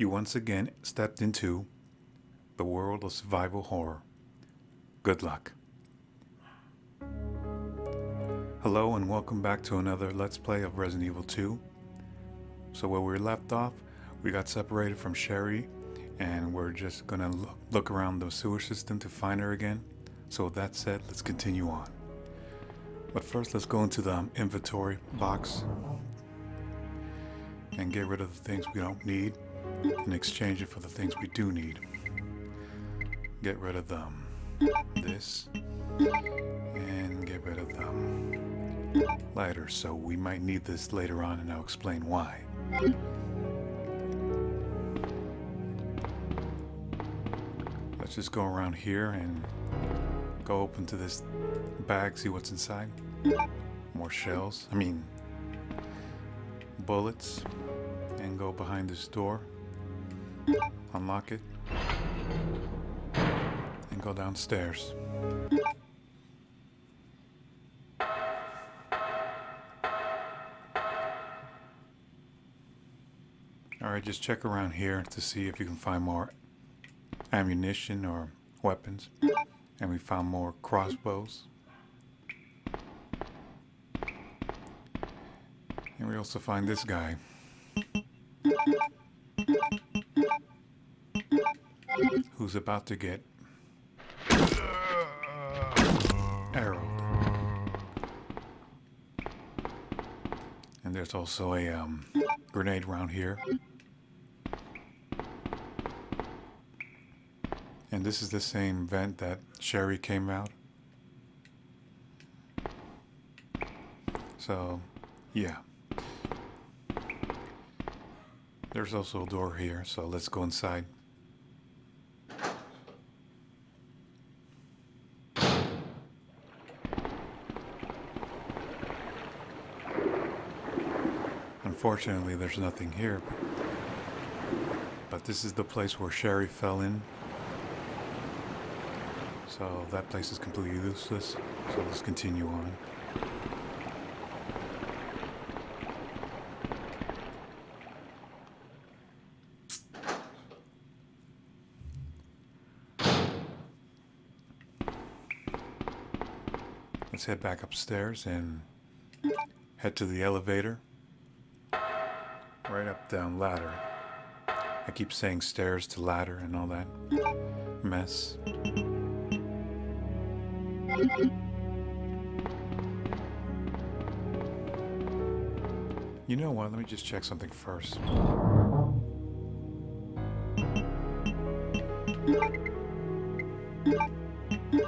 You once again stepped into the world of survival horror. Good luck. Hello and welcome back to another Let's Play of Resident Evil 2. So where we left off, we got separated from Sherry and we're just gonna look around the sewer system to find her again. So with that said, let's continue on. But first let's go into the inventory box and get rid of the things we don't need and exchange it for the things we do need. Get rid of this and get rid of lighters, so we might need this later on and I'll explain why. Let's just go around here and go open to this bag, see what's inside. More shells, bullets, and go behind this door, unlock it, and go downstairs. Alright, just check around here to see if you can find more ammunition or weapons. And we found more crossbows. And we also find this guy. Who's about to get arrowed. And there's also a grenade around here. And this is the same vent that Sherry came out. So, yeah. There's also a door here, so let's go inside. Unfortunately, there's nothing here. But this is the place where Sherry fell in. So that place is completely useless. So let's continue on. Let's head back upstairs and head to the elevator. Right up, down, ladder. I keep saying stairs to ladder and all that mess. You know what? Let me just check something first.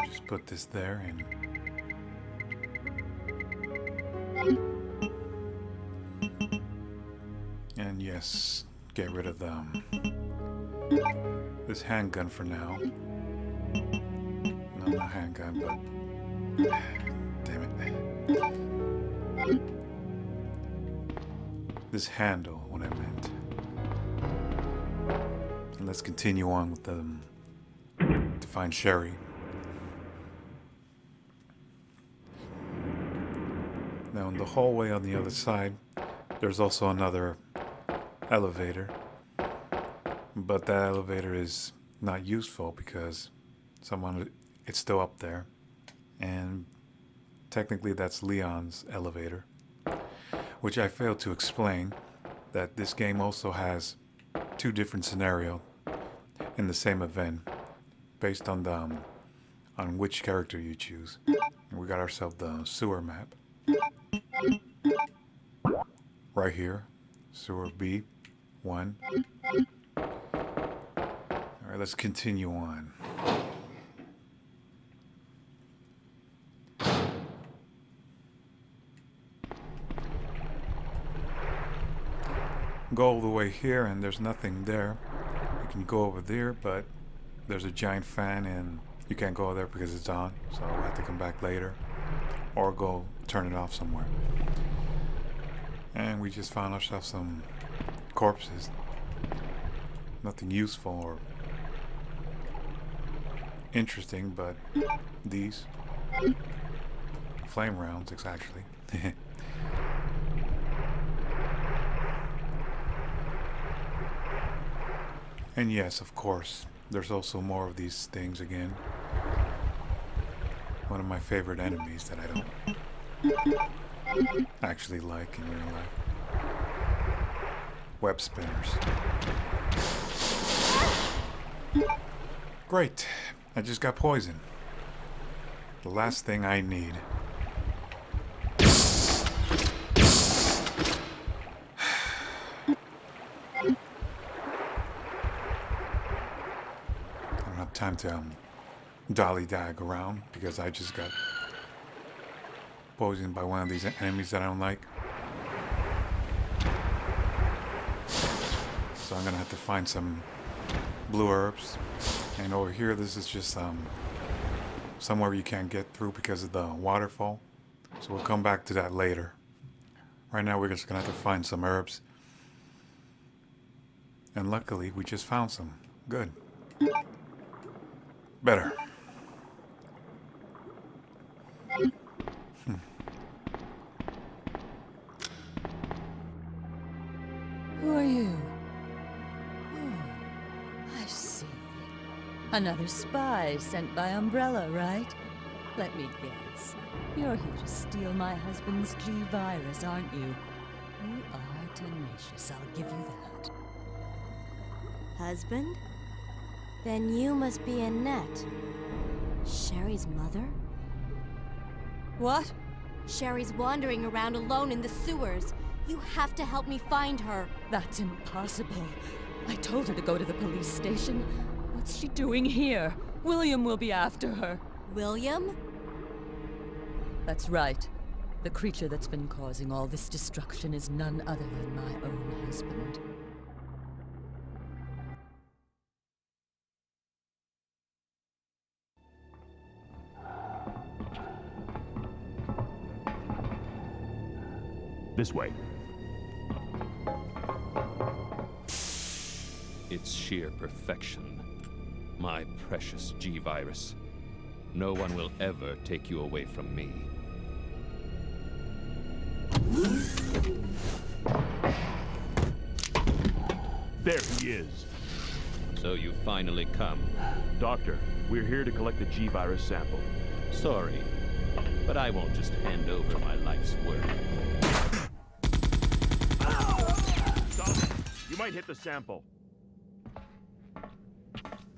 Just put this there and yes, get rid of this handgun for now. No, not handgun, but damn it. This handle, what I meant. And let's continue on with to find Sherry. Now in the hallway on the other side, there's also another elevator, but that elevator is not useful because it's still up there, and technically that's Leon's elevator, which I failed to explain that this game also has two different scenarios in the same event based on on which character you choose. And we got ourselves the sewer map right here, sewer B1. Alright, let's continue on. Go all the way here and there's nothing there. You can go over there, but there's a giant fan and you can't go there because it's on, so I'll have to come back later or go turn it off somewhere. And we just found ourselves some corpses. Nothing useful or interesting, but these flame rounds, actually. And yes, of course, there's also more of these things again. One of my favorite enemies that I don't actually like in real life. Web spinners. Great. I just got poisoned. The last thing I need. I don't have time to dolly-dag around because I just got poisoned by one of these enemies that I don't like. So I'm gonna have to find some blue herbs. And over here, this is just somewhere you can't get through because of the waterfall. So we'll come back to that later. Right now, we're just gonna have to find some herbs. And luckily, we just found some. Good. Better. Who are you? Oh, I see. Another spy sent by Umbrella, right? Let me guess. You're here to steal my husband's G-Virus, aren't you? You are tenacious, I'll give you that. Husband? Then you must be Annette. Sherry's mother? What? Sherry's wandering around alone in the sewers. You have to help me find her. That's impossible. I told her to go to the police station. What's she doing here? William will be after her. William? That's right. The creature that's been causing all this destruction is none other than my own husband. This way. It's sheer perfection. My precious G-Virus. No one will ever take you away from me. There he is. So you finally come. Doctor, we're here to collect the G-Virus sample. Sorry, but I won't just hand over my life's work. Stop! You might hit the sample.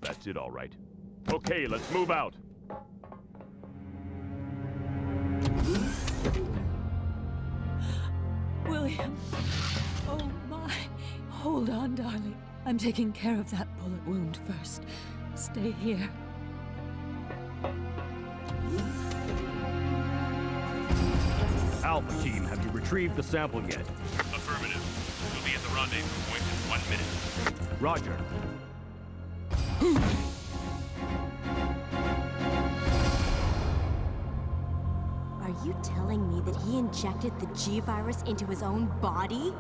That's it, all right. Okay, let's move out. William! Oh my! Hold on, darling. I'm taking care of that bullet wound first. Stay here. Alpha team, have you retrieved the sample yet? Affirmative. We'll be at the rendezvous point in 1 minute. Roger. Are you telling me that he injected the G-Virus into his own body?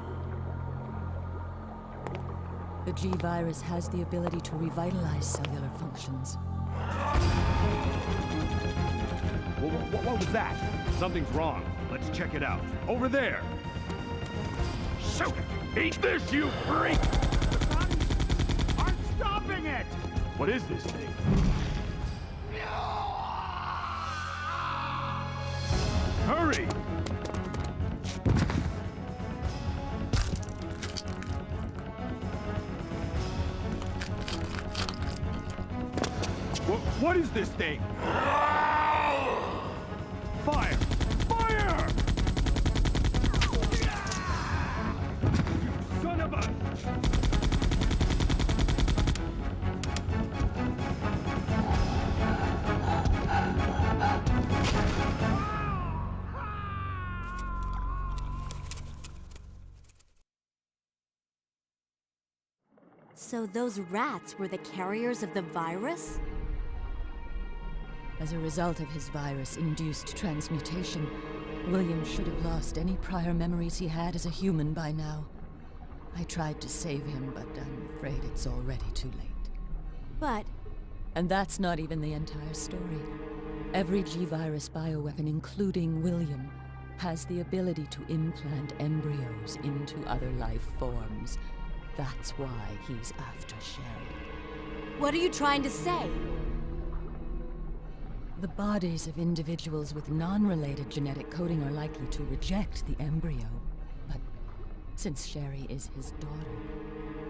The G-Virus has the ability to revitalize cellular functions. What was that? Something's wrong. Let's check it out. Over there! Shoot it! Eat this, you freak! The guns aren't stopping it! What is this thing? Hurry! What is this thing? Fire! Fire! You son of a... So those rats were the carriers of the virus? As a result of his virus-induced transmutation, William should have lost any prior memories he had as a human by now. I tried to save him, but I'm afraid it's already too late. But... And that's not even the entire story. Every G-Virus bioweapon, including William, has the ability to implant embryos into other life forms. That's why he's after Sherry. What are you trying to say? The bodies of individuals with non-related genetic coding are likely to reject the embryo. But since Sherry is his daughter,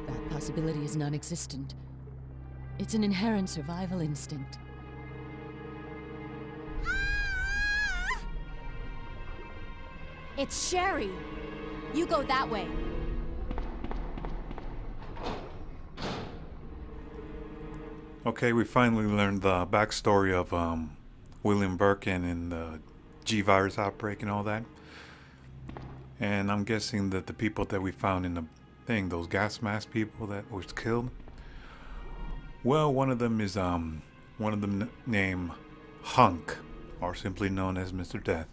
that possibility is non-existent. It's an inherent survival instinct. It's Sherry. You go that way. Okay, we finally learned the backstory of William Birkin and the G-virus outbreak and all that. And I'm guessing that the people that we found in the thing, those gas mask people that was killed, well, one of them is named Hunk, or simply known as Mr. Death.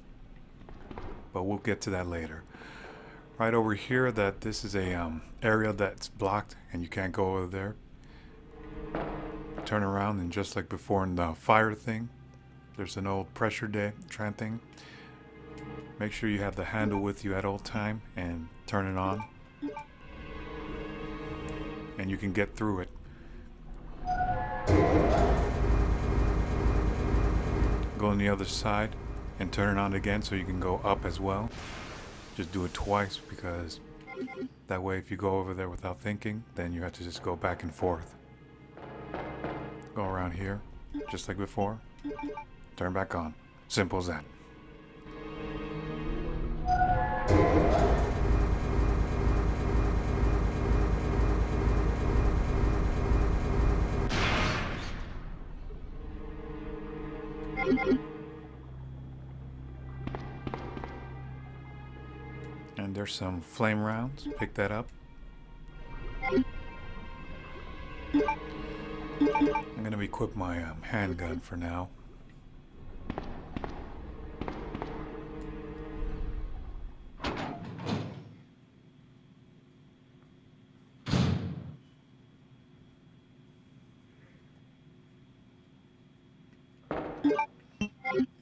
But we'll get to that later. Right over here, that this is a area that's blocked and you can't go over there. Turn around, and just like before in the fire thing, there's an old pressure tran thing. Make sure you have the handle with you at all time and turn it on, and you can get through it. Go on the other side and turn it on again so you can go up as well. Just do it twice, because that way if you go over there without thinking, then you have to just go back and forth. Go around here, just like before. Turn back on. Simple as that. And there's some flame rounds. Pick that up. I'm gonna equip my handgun for now.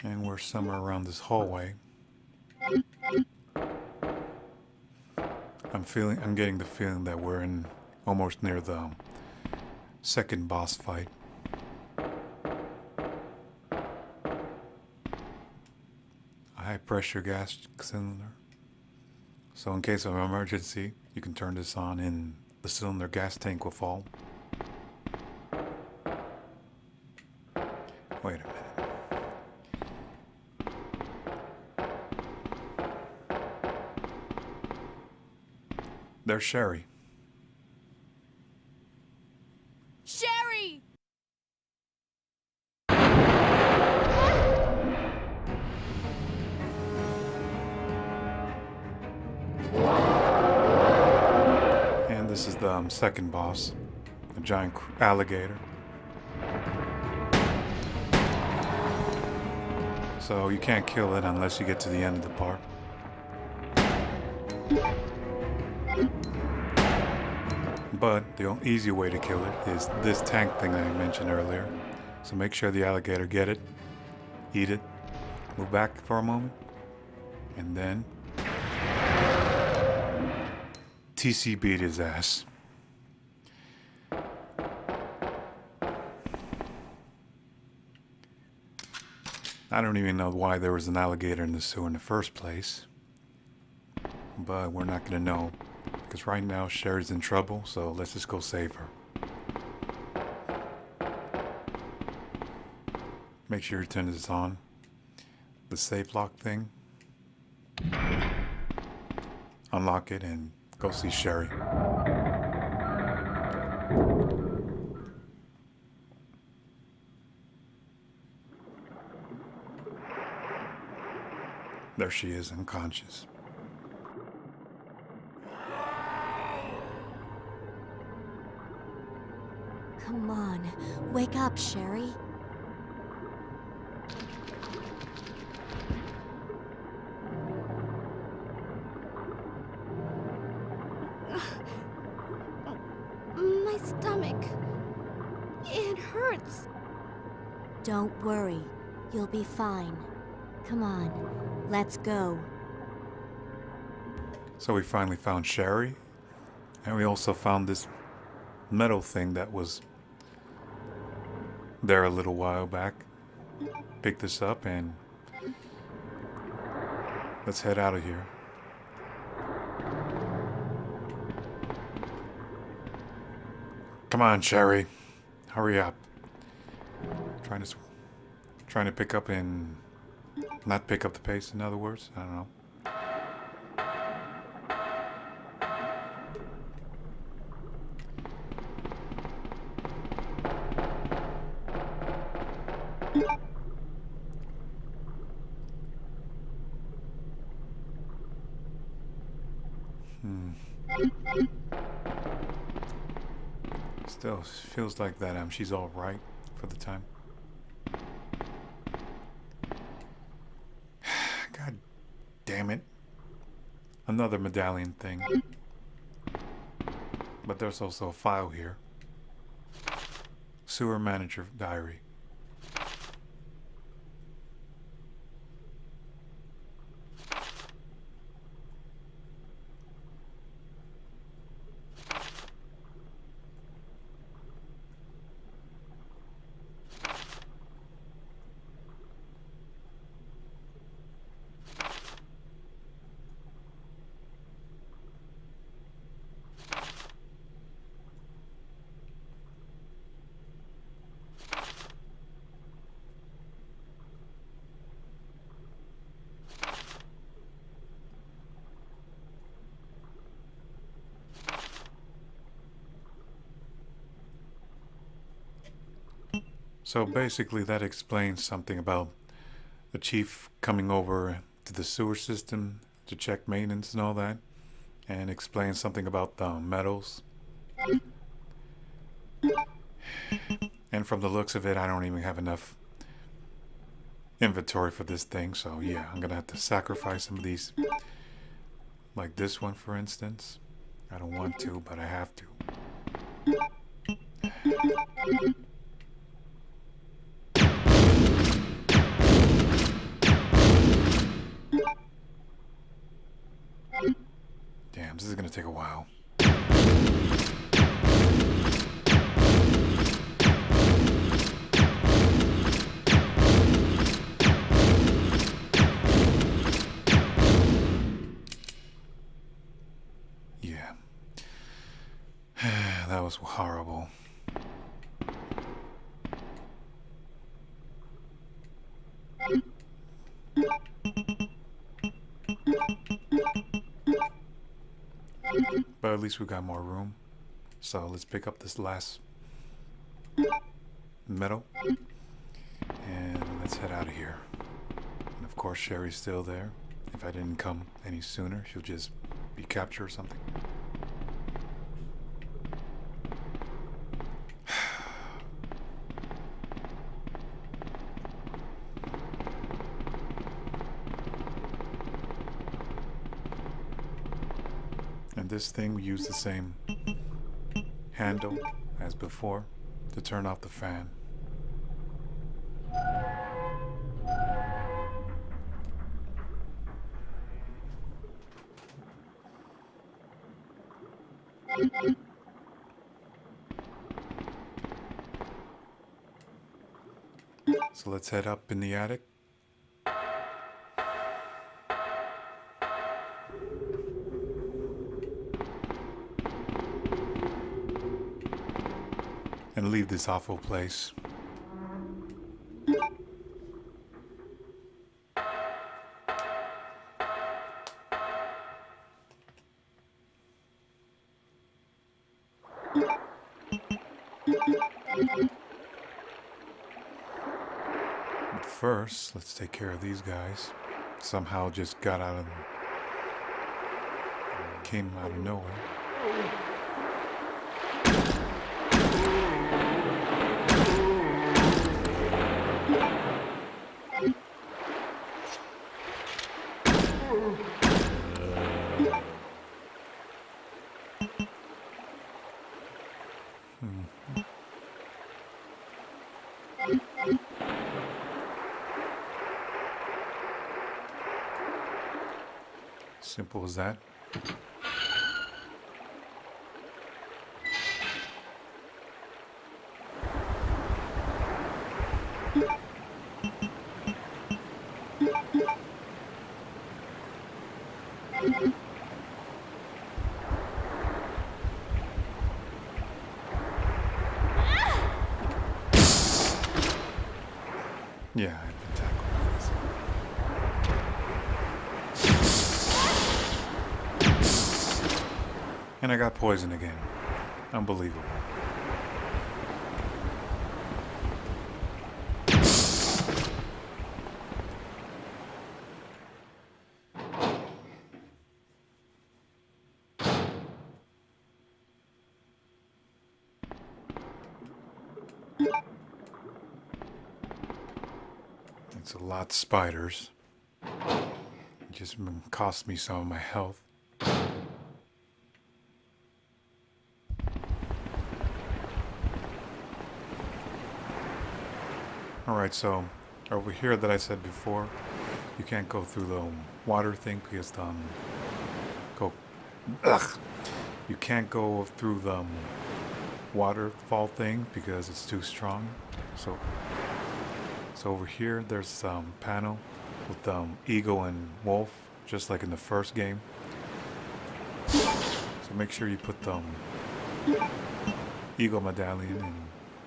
And we're somewhere around this hallway. I'm getting the feeling that we're in almost near the second boss fight. A high pressure gas cylinder. So in case of an emergency, you can turn this on and the cylinder gas tank will fall. Wait a minute. There's Sherry. Sherry! And this is the second boss, a giant alligator. So you can't kill it unless you get to the end of the part. But the easy way to kill it is this tank thing I mentioned earlier. So make sure the alligator get it, eat it, move back for a moment, and then TC beat his ass. I don't even know why there was an alligator in the sewer in the first place, but we're not going to know. Because right now Sherry's in trouble, so let's just go save her. Make sure you turn this on. The safe lock thing. Unlock it and go see Sherry. There she is, unconscious. Come on, wake up, Sherry. My stomach. It hurts. Don't worry, you'll be fine. Come on, let's go. So we finally found Sherry. And we also found this metal thing that was there a little while back. Pick this up and let's head out of here. Come on, Sherry. Hurry up. Trying to pick up and not pick up the pace, in other words. I don't know. Still feels like that she's all right for the time. God damn it. Another medallion thing. But there's also a file here. Sewer manager diary. So basically that explains something about the chief coming over to the sewer system to check maintenance and all that, and explains something about the metals. And from the looks of it, I don't even have enough inventory for this thing, so yeah, I'm gonna have to sacrifice some of these. Like this one, for instance. I don't want to, but I have to. Damn, this is gonna take a while. Yeah. That was horrible. But at least we got more room. So let's pick up this last metal and let's head out of here. And of course Sherry's still there. If I didn't come any sooner, she'll just be captured or something. And this thing, we use the same handle as before to turn off the fan. So let's head up in the attic. And leave this awful place. But first, let's take care of these guys. Somehow just got out of... came out of nowhere. Simple as that. Yeah, I've been tackled by this. And I got poison again. Unbelievable. It's a lot of spiders. It just cost me some of my health. Alright, so over here that I said before, you can't go through the water thing because you can't go through the waterfall thing because it's too strong. So over here there's panel with eagle and wolf, just like in the first game. So make sure you put the eagle medallion and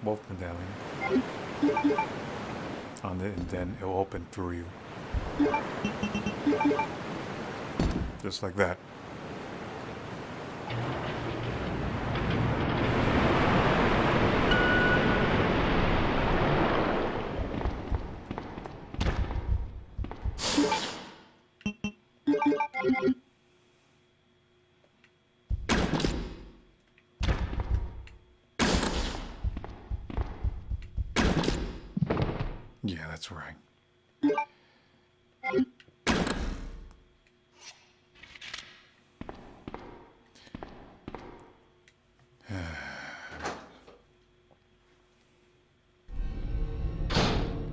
wolf medallion on it, and then it'll open through you. Just like that. Yeah, that's right.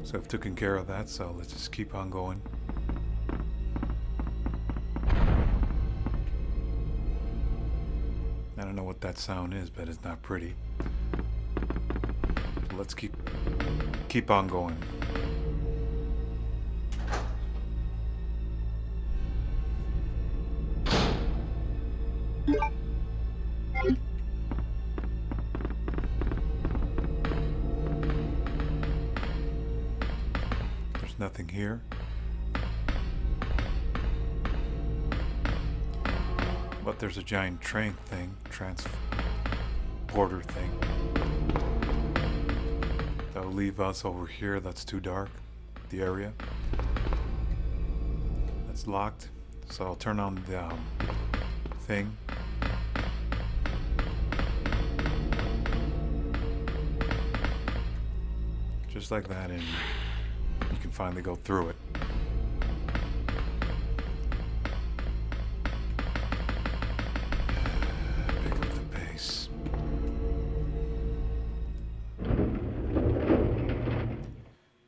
So I've taken care of that, so let's just keep on going. I don't know what that sound is, but it's not pretty. So let's keep on going. There's nothing here. But there's a giant train thing, transporter thing. That'll leave us over here. That's too dark. The area. That's locked. So I'll turn on the thing. Just like that, and you can finally go through it. Pick up the pace.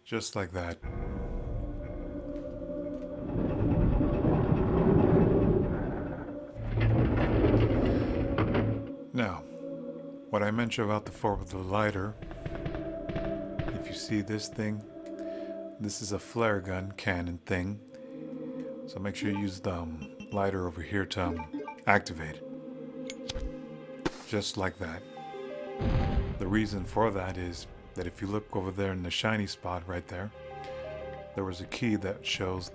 Just like that. Now, what I mentioned about the lighter, if you see this thing, this is a flare gun cannon thing. So make sure you use the lighter over here to activate it. Just like that. The reason for that is that if you look over there in the shiny spot right there, there was a key that shows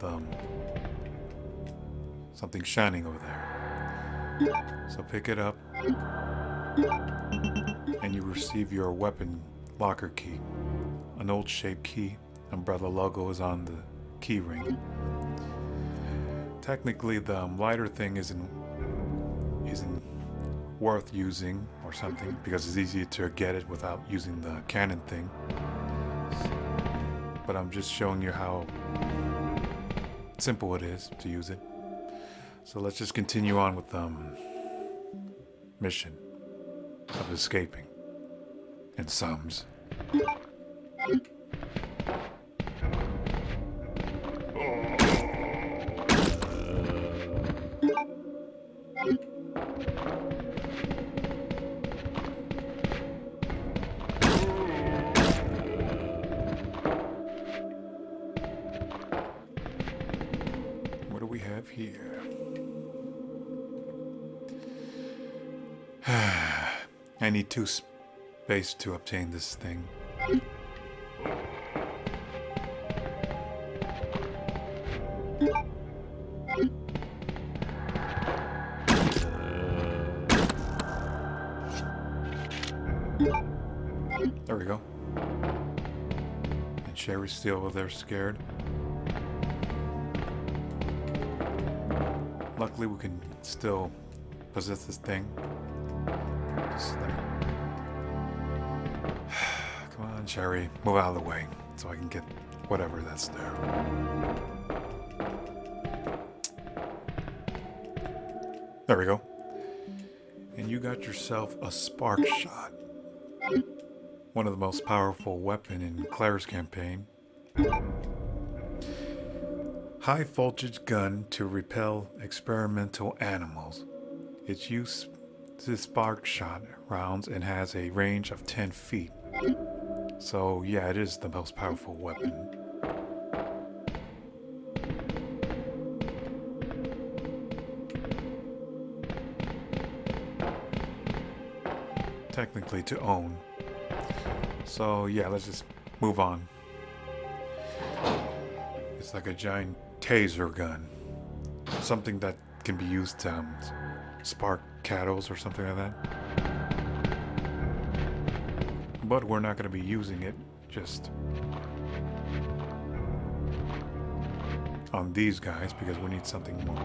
something shining over there. So pick it up and you receive your weapon locker key. An old shaped key. Umbrella logo is on the key ring. Technically the lighter thing isn't worth using or something because it's easier to get it without using the cannon thing. But I'm just showing you how simple it is to use it. So let's just continue on with the mission of escaping in sums. What do we have here? I need 2 space to obtain this thing. There we go. And Sherry's still over there scared. Luckily, we can still possess this thing. Just let me... Come on, Sherry. Move out of the way so I can get whatever that's there. There we go. And you got yourself a spark shot. One of the most powerful weapons in Claire's campaign. High voltage gun to repel experimental animals. It's used to spark shot rounds and has a range of 10 feet. So yeah, it is the most powerful weapon. Technically to own. So yeah, let's just move on. It's like a giant taser gun. Something that can be used to spark cattle or something like that. But we're not going to be using it just on these guys because we need something more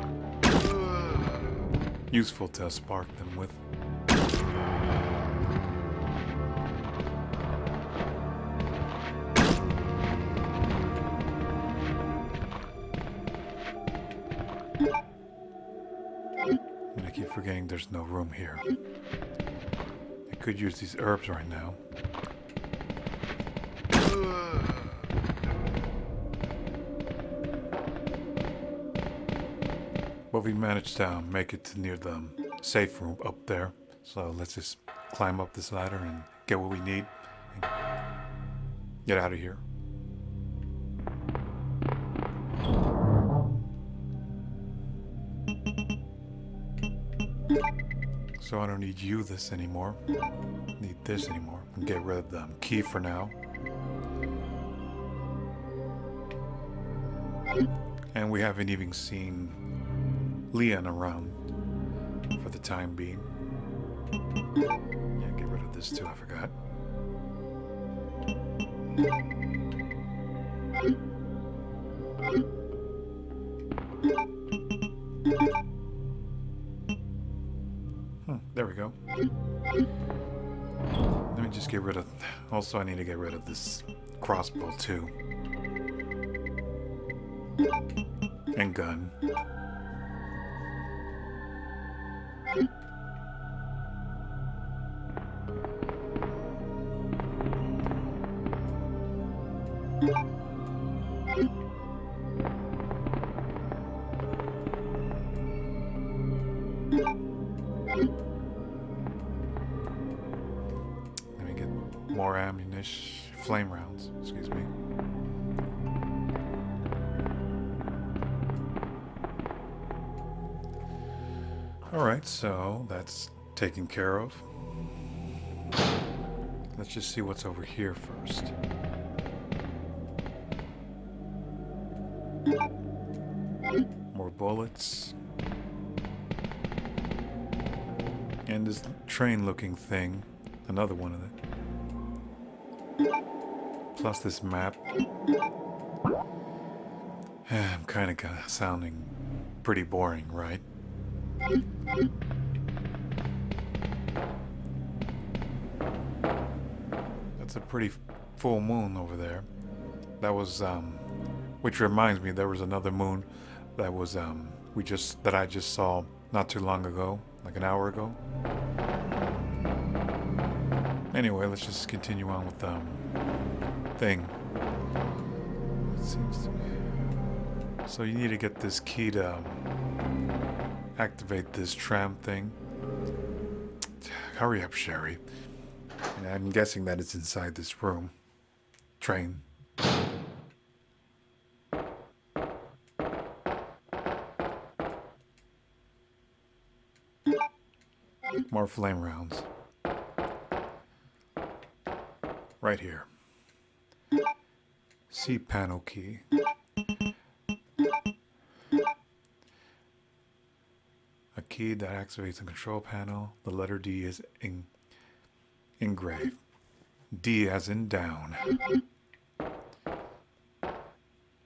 useful to spark them with. And I keep forgetting there's no room here. I could use these herbs right now. But we managed to make it to near the safe room up there. So let's just climb up this ladder and get what we need and get out of here. So I don't need this anymore. Need this anymore. And get rid of the key for now. And we haven't even seen Leon around for the time being. Yeah, get rid of this too, I forgot. There we go. Let me just get rid of... Also, I need to get rid of this crossbow too. And gun. Let me get more ammunition, flame rounds, excuse me. Alright, so that's taken care of. Let's just see what's over here first. More bullets. And this train looking thing. Another one of it. Plus this map. I'm kind of sounding pretty boring, right? That's a pretty full moon over there. That was which reminds me there was another moon that was that I just saw not too long ago, like an hour ago. Anyway, let's just continue on with the thing. It seems to be... So you need to get this key to activate this tram thing. Hurry up, Sherry. And I'm guessing that it's inside this room. Train. More flame rounds. Right here. C panel key. A key that activates the control panel. The letter D is engraved. D as in down.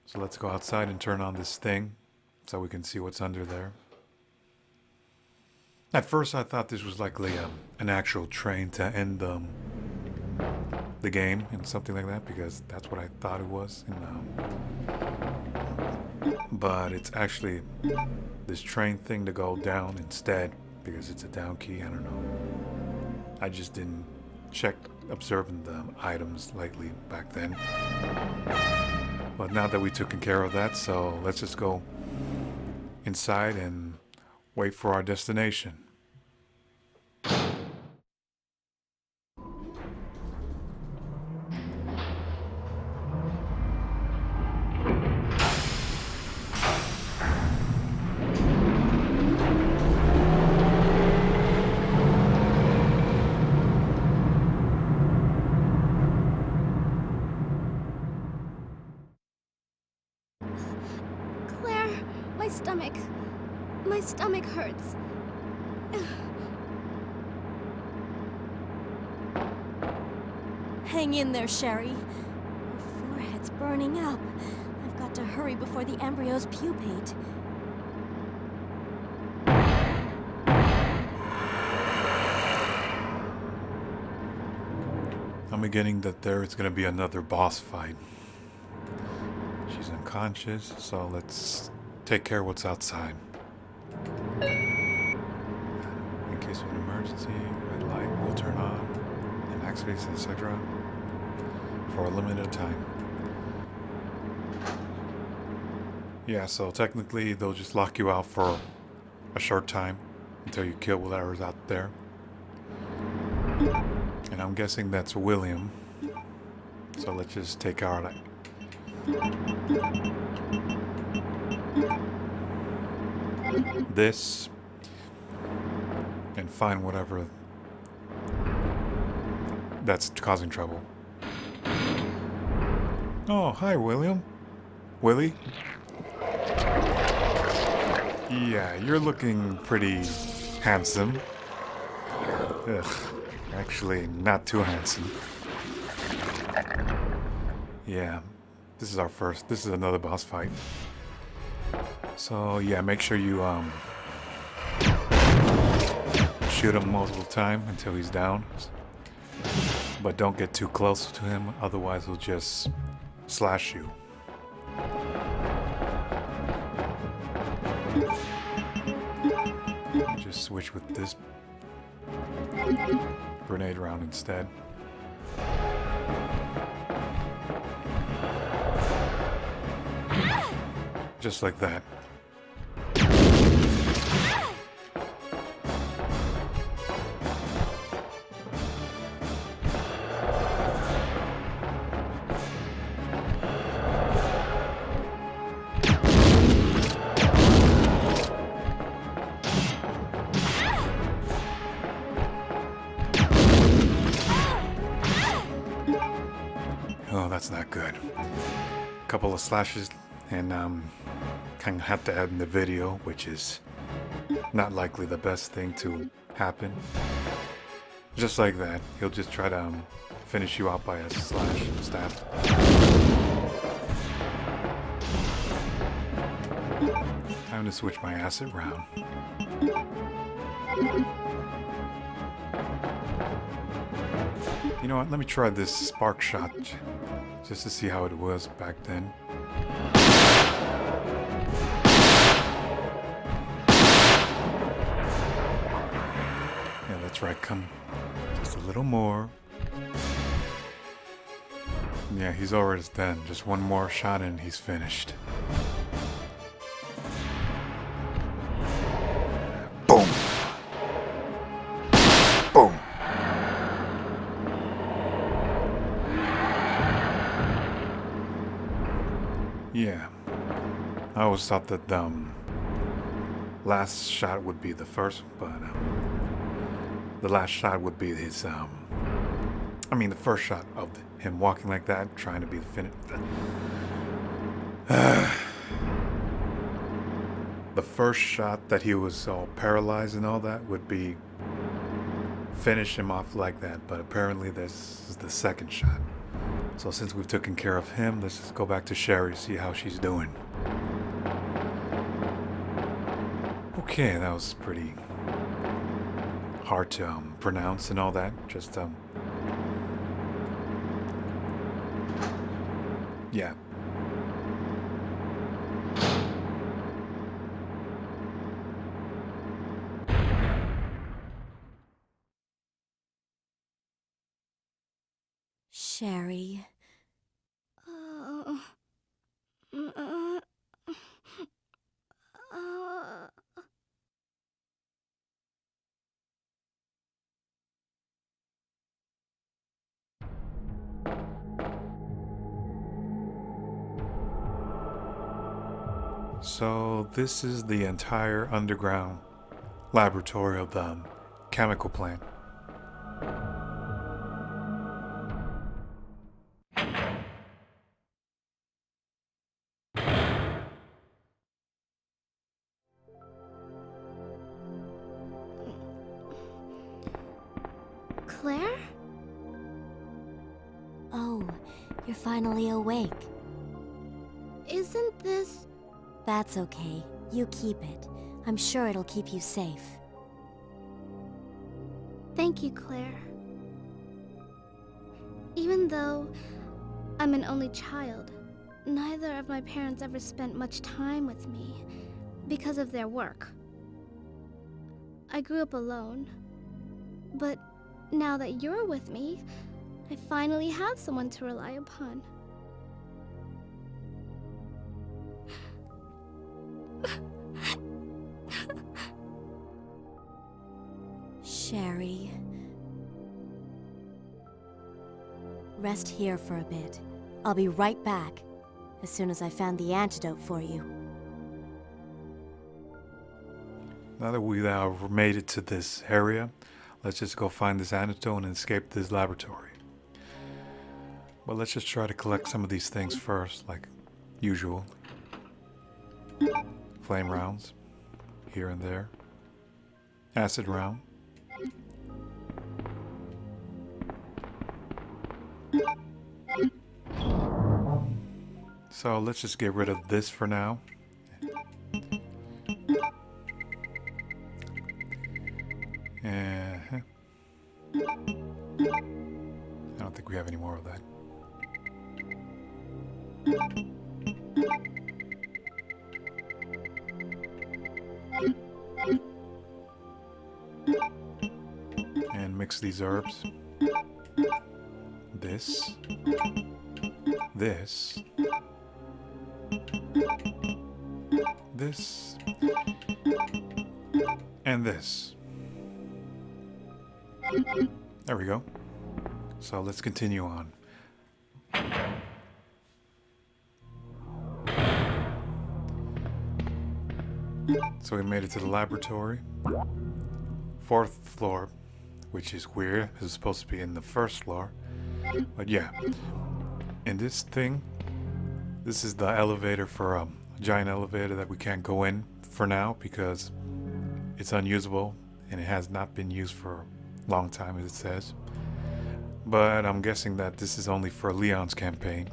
So let's go outside and turn on this thing so we can see what's under there. At first I thought this was likely an actual train to end the game and something like that, because that's what I thought it was. But it's actually this train thing to go down instead, because it's a down key. I don't know. I just didn't check observing the items lately back then. But now that we taken care of that, so let's just go inside and wait for our destination. Claire, my stomach hurts. Hang in there, Sherry. Your forehead's burning up. I've got to hurry before the embryos pupate. I'm beginning that there is going to be another boss fight. She's unconscious, so let's take care of what's outside. In case of an emergency, red light will turn on, and activates, etc. for a limited time. Yeah, so technically they'll just lock you out for a short time until you kill whatever's out there. And I'm guessing that's William. So let's just take our this and find whatever that's causing trouble. Oh, hi, William. Willie? Yeah, you're looking pretty handsome. Ugh, actually, not too handsome. Yeah, this is another boss fight. So, yeah, make sure you, shoot him multiple times until he's down. But don't get too close to him, otherwise he'll just slash you. Just switch with this grenade round instead. Just like that. Oh, that's not good. A couple of slashes and kind of have to add in the video, which is not likely the best thing to happen. Just like that, he'll just try to finish you out by a slash stab. Time to switch my acid round. You know what, let me try this spark shot just to see how it was back then. Yeah, that's right, come just a little more. Yeah, he's already done. Just one more shot and he's finished. Boom! Boom! Yeah, I always thought that last shot would be the first, but the last shot would be his the first shot of him walking like that, trying to be the finish. The first shot that he was all paralyzed and all that would be finish him off like that, but apparently this is the second shot. So since we've taken care of him, let's just go back to Sherry, see how she's doing. Okay, that was pretty hard to pronounce and all that. Just yeah. Sherry. Uh, uh, uh, So this is the entire underground laboratory of the chemical plant. Claire? Oh, you're finally awake. Isn't this... That's okay. You keep it. I'm sure it'll keep you safe. Thank you, Claire. Even though I'm an only child, neither of my parents ever spent much time with me because of their work. I grew up alone. But now that you're with me, I finally have someone to rely upon. Sherry. Rest here for a bit. I'll be right back, as soon as I found the antidote for you. Now that we made it to this area, let's just go find this antidote and escape this laboratory. But let's just try to collect some of these things first, like usual. Flame rounds, here and there. Acid round. So let's just get rid of this for now. I don't think we have any more of that. And mix these herbs. This. This. This. And this. There we go. So let's continue on. So we made it to the laboratory. 4th floor, which is weird. It's supposed to be in the 1st floor. But yeah. And this thing, this is the elevator for a giant elevator that we can't go in for now because it's unusable and it has not been used for a long time, as it says. But I'm guessing that this is only for Leon's campaign,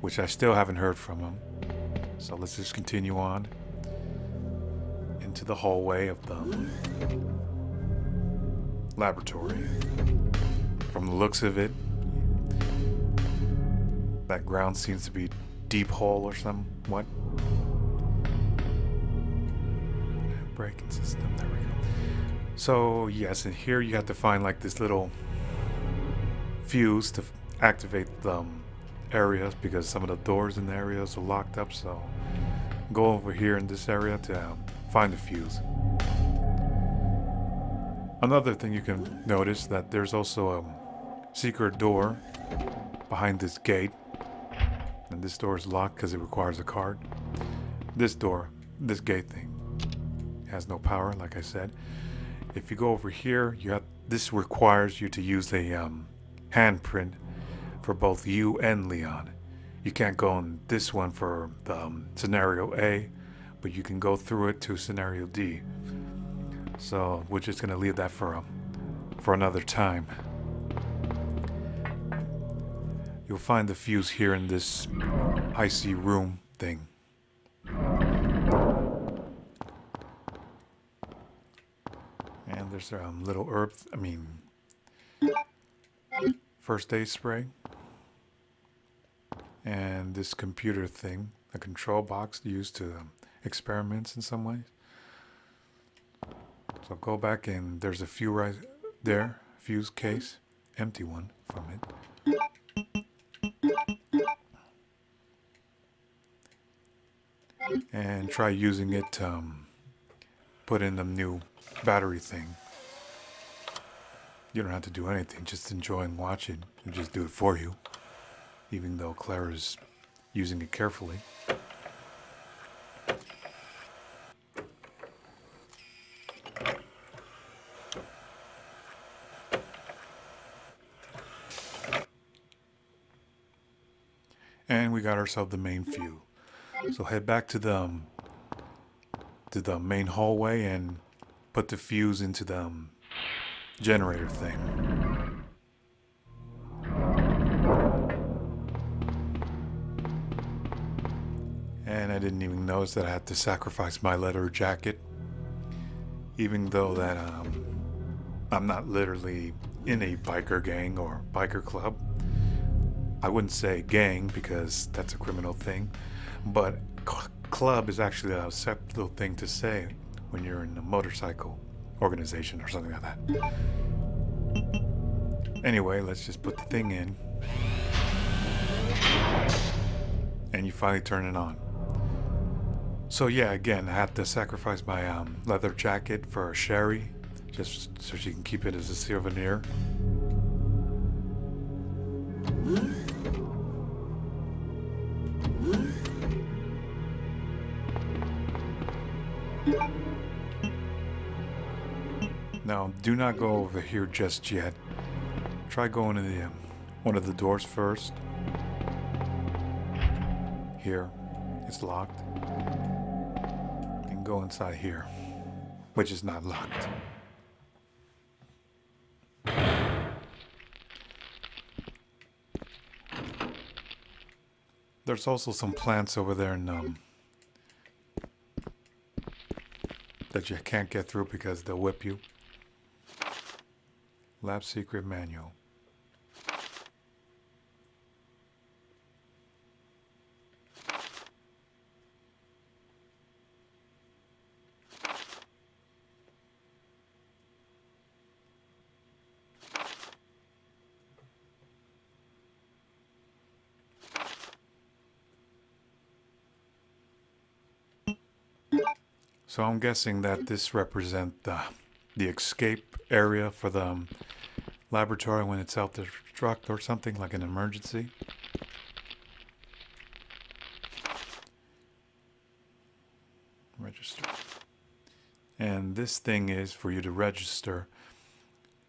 which I still haven't heard from him. So let's just continue on into the hallway of the laboratory. From the looks of it, that ground seems to be deep hole or somewhat. Braking system, there we go. So yes, and here you have to find like this little fuse to activate the areas because some of the doors in the areas are locked up. So go over here in this area to find the fuse. Another thing you can notice that there's also a secret door behind this gate, and this door is locked because it requires a card. This door, this gate thing, has no power, like I said. If you go over here, this requires you to use a handprint for both you and Leon. You can't go on this one for the scenario A, but you can go through it to scenario D. So we're just gonna leave that for for another time. You'll find the fuse here in this icy room thing. And there's a little first aid spray. And this computer thing, a control box used to experiments in some ways. So go back and there's a few right there, fuse case, empty one from it. And try using it to put in the new battery thing. You don't have to do anything, just enjoy and watch it and just do it for you. Even though Claire is using it carefully. And we got ourselves the main fuse. So head back to the main hallway and put the fuse into the generator thing. And I didn't even notice that I had to sacrifice my leather jacket. Even though that I'm not literally in a biker gang or biker club. I wouldn't say gang because that's a criminal thing. But club is actually a acceptable thing to say when you're in a motorcycle organization or something like that. Anyway, let's just put the thing in. And you finally turn it on. So yeah, again, I had to sacrifice my leather jacket for Sherry, just so she can keep it as a souvenir. Now, do not go over here just yet. Try going in the one of the doors first. Here, it's locked. And go inside here, which is not locked. There's also some plants over there in, that you can't get through because they'll whip you. Lab secret manual. So I'm guessing that this represents the escape area for the laboratory when it's self-destruct or something like an emergency. Register. And this thing is for you to register.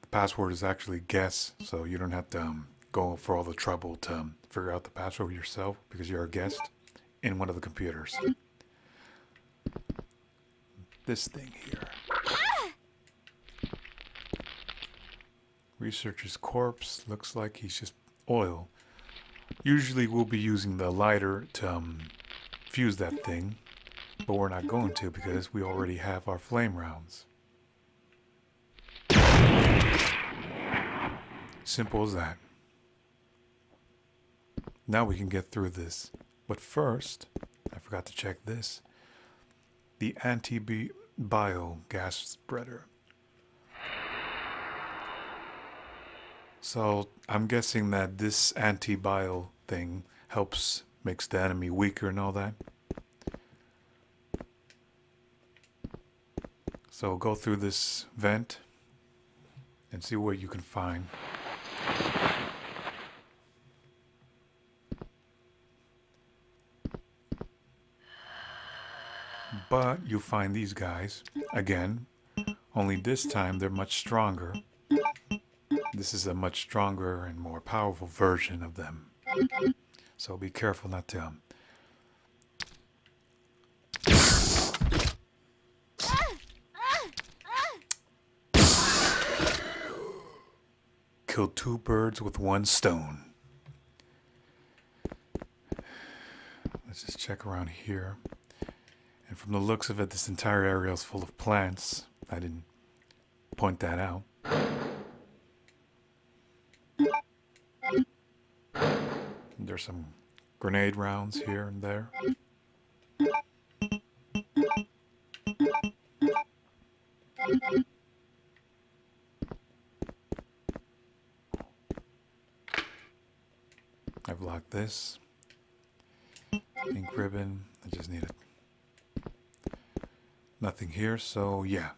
The password is actually guess, so you don't have to go for all the trouble to figure out the password yourself because you're a guest in one of the computers. This thing here. Researcher's corpse. Looks like he's just oil. Usually we'll be using the lighter to fuse that thing, but we're not going to because we already have our flame rounds. Simple as that. Now we can get through this. But first, I forgot to check this. The anti-bio gas spreader. So I'm guessing that this anti-bio thing helps makes the enemy weaker and all that. So go through this vent and see what you can find. But you find these guys again, only this time they're much stronger. This is a much stronger and more powerful version of them. So be careful not to killed two birds with one stone. Let's just check around here. And from the looks of it, this entire area is full of plants. I didn't point that out. There's some grenade rounds here and there. I've locked this. Ink ribbon. I just need it. Nothing here, so yeah.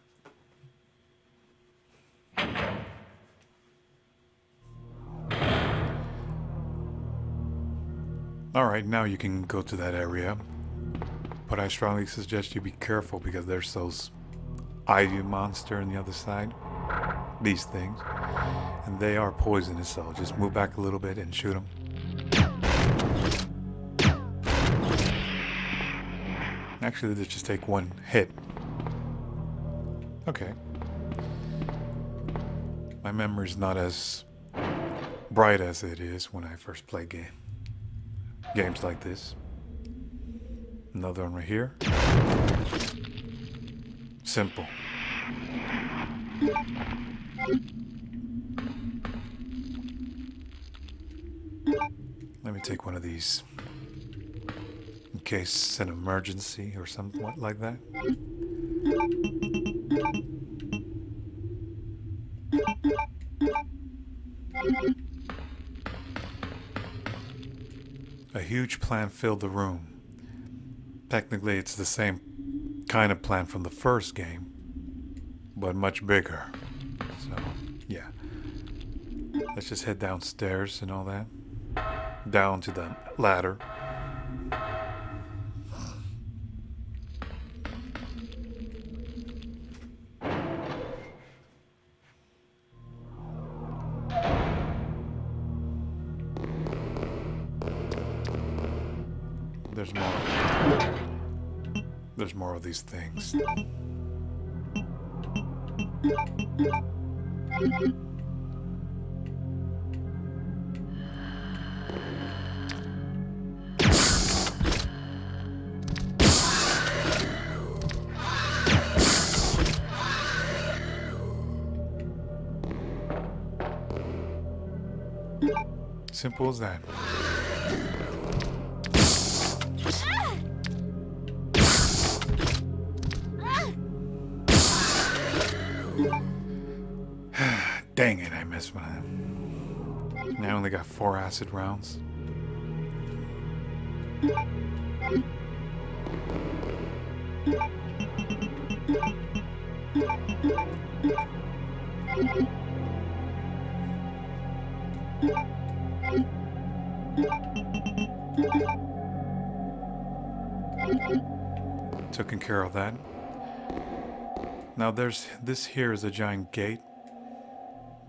Alright, now you can go to that area. But I strongly suggest you be careful because there's those ivy monster on the other side. These things. And they are poisonous, so just move back a little bit and shoot them. Actually, they just take one hit. Okay. My memory's not as bright as it is when I first played games like this. Another one right here. Simple. Let me take one of these in case it's an emergency or something like that. A huge plant filled the room. Technically, it's the same kind of plant from the first game, but much bigger. So, yeah. Let's just head downstairs and all that. Down to the ladder. There's more of these things. Simple as that. Dang it, I missed one of them. I only got 4 acid rounds. Taking care of that. Now this here is a giant gate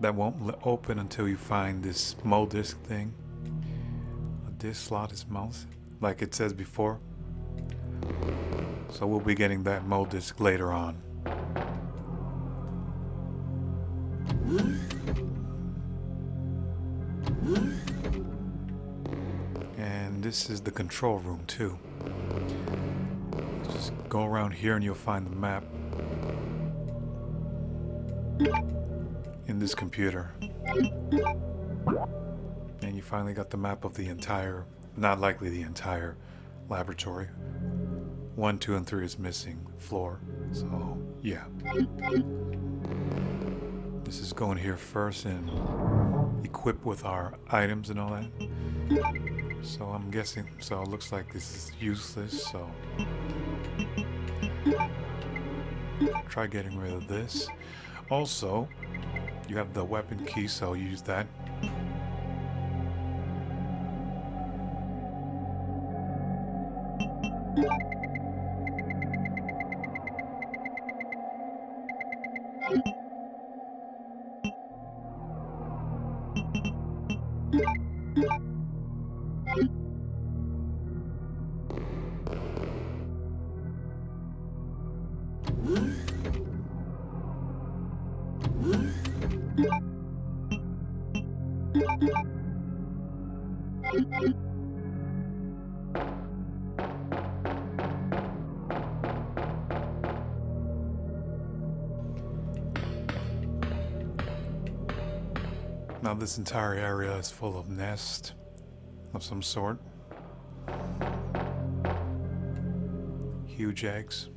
that won't open until you find this mold disc thing. A disc slot is mouse, like it says before. So we'll be getting that mold disc later on. And this is the control room too. Just go around here and you'll find the map in this computer. And you finally got the map of the entire, not likely the entire laboratory. 1, 2, and 3 is missing floor. So yeah. This is going here first and equipped with our items and all that. So I'm guessing, so it looks like this is useless, so try getting rid of this. Also, you have the weapon key, so use that. Now this entire area is full of nests of some sort. Huge eggs.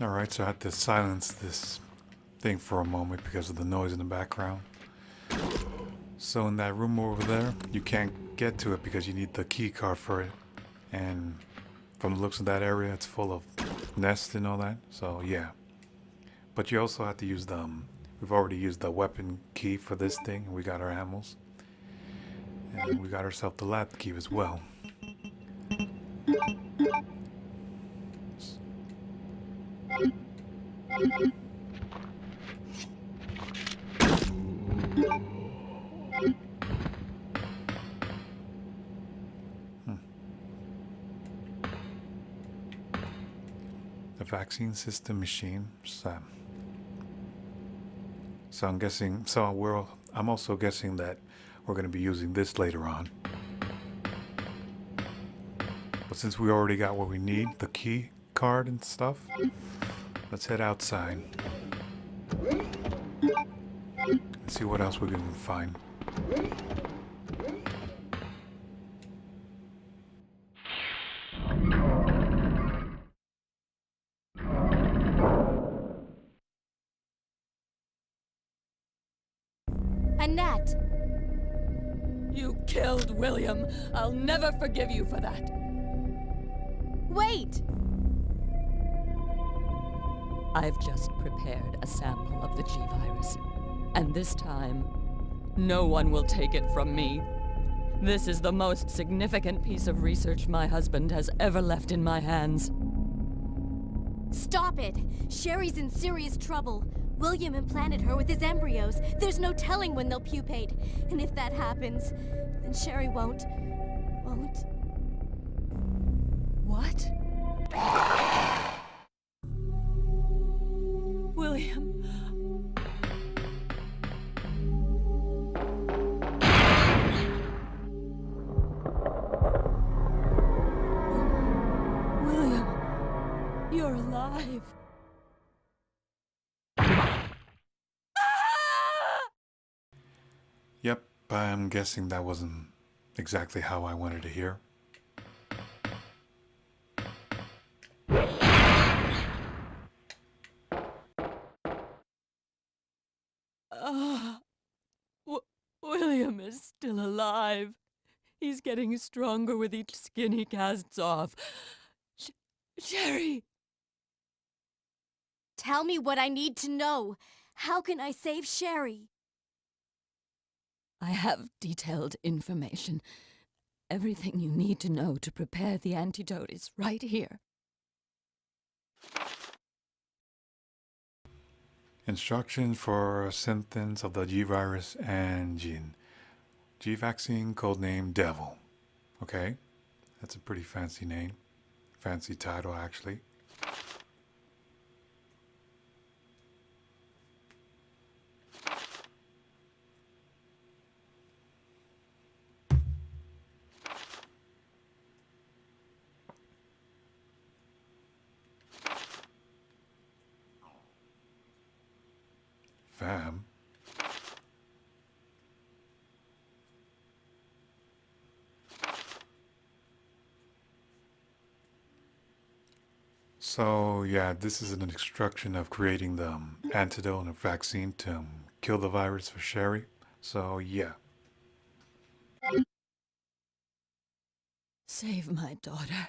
Alright, so I had to silence this thing for a moment because of the noise in the background. So in that room over there, you can't get to it because you need the key card for it. And from the looks of that area, it's full of nests and all that. So yeah. But you also have to use the, we've already used the weapon key for this thing. And we got our ammos. And we got ourselves the lab key as well. The vaccine system machine. So I'm guessing. I'm also guessing that we're going to be using this later on. But since we already got what we need, the key card and stuff, let's head outside. Let's see what else we can find. Annette! You killed William. I'll never forgive you for that. Wait! I've just prepared a sample of the G-Virus. And this time, no one will take it from me. This is the most significant piece of research my husband has ever left in my hands. Stop it! Sherry's in serious trouble. William implanted her with his embryos. There's no telling when they'll pupate. And if that happens, then Sherry won't... What? William... William, you're alive. Yep, I'm guessing that wasn't exactly how I wanted to hear. William is still alive. He's getting stronger with each skin he casts off. Sherry! Tell me what I need to know. How can I save Sherry? I have detailed information. Everything you need to know to prepare the antidote is right here. Instructions for symptoms of the G-Virus and gene. G-Vaccine, codename Devil. Okay, that's a pretty fancy name. Fancy title, actually. fam. So yeah, this is an instruction of creating the antidote and a vaccine to kill the virus for Sherry. So yeah. Save my daughter.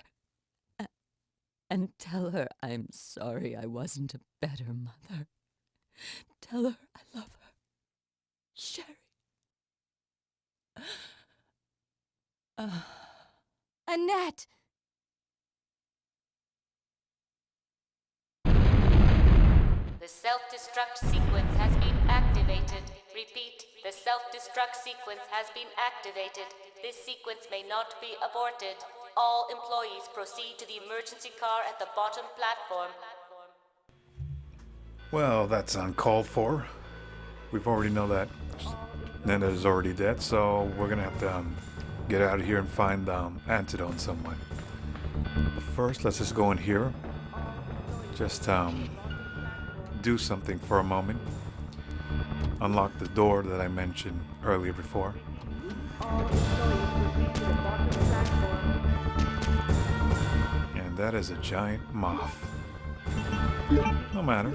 And tell her I'm sorry I wasn't a better mother. Tell her I love her. Sherry. Annette! The self-destruct sequence has been activated. Repeat, the self-destruct sequence has been activated. This sequence may not be aborted. All employees proceed to the emergency car at the bottom platform. Well, that's uncalled for. We've already know that Nana is already dead, so we're gonna have to get out of here and find the antidote in some way. But first, let's just go in here. Just do something for a moment. Unlock the door that I mentioned earlier before. And that is a giant moth. No matter.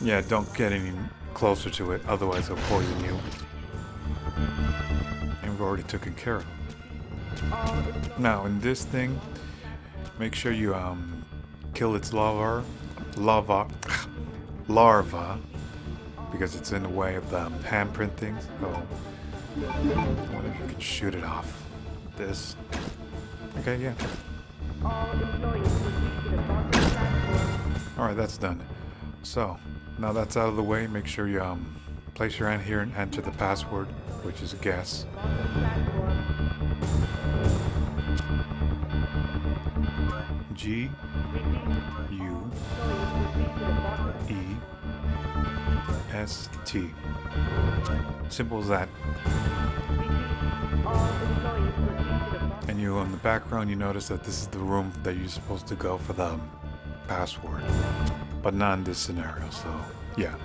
Yeah, don't get any closer to it, otherwise it'll poison you. And we've already taken care of it. Now, in this thing, make sure you kill its larva, because it's in the way of the handprint things. So, I wonder if you can shoot it off. This. Okay, yeah. Alright, that's done. So, now that's out of the way, make sure you place your hand here and enter the password, which is a guess. G U E S T. Simple as that. And you, on the background, you notice that this is the room that you're supposed to go for the password, but not in this scenario. So, yeah.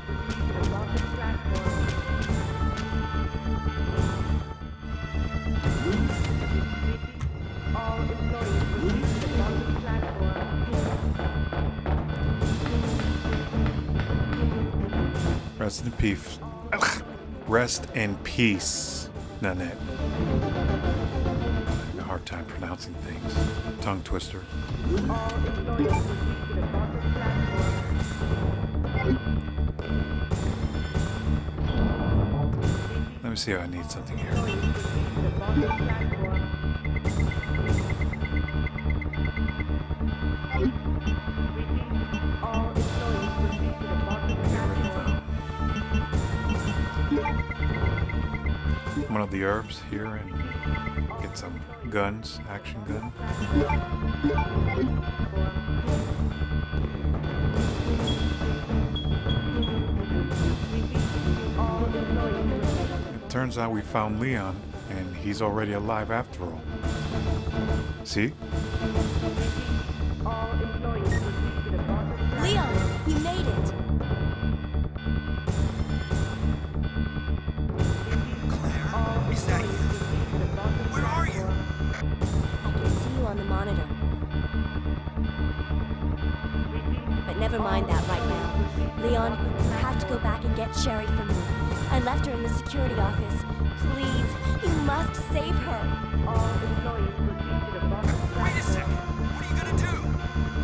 Rest in peace. Rest in peace, Nanette. I have a hard time pronouncing things. Tongue twister. Let me see if I need something here. One of the herbs here and get some guns, action gun. It turns out we found Leon and he's already alive after all. See? Leon, you made it! Claire, is that you? Where are you? I can see you on the monitor. But never mind that right now. Leon, you have to go back and get Sherry for me. I left her in the security office. Please, you must save her. Wait a second. What are you gonna do?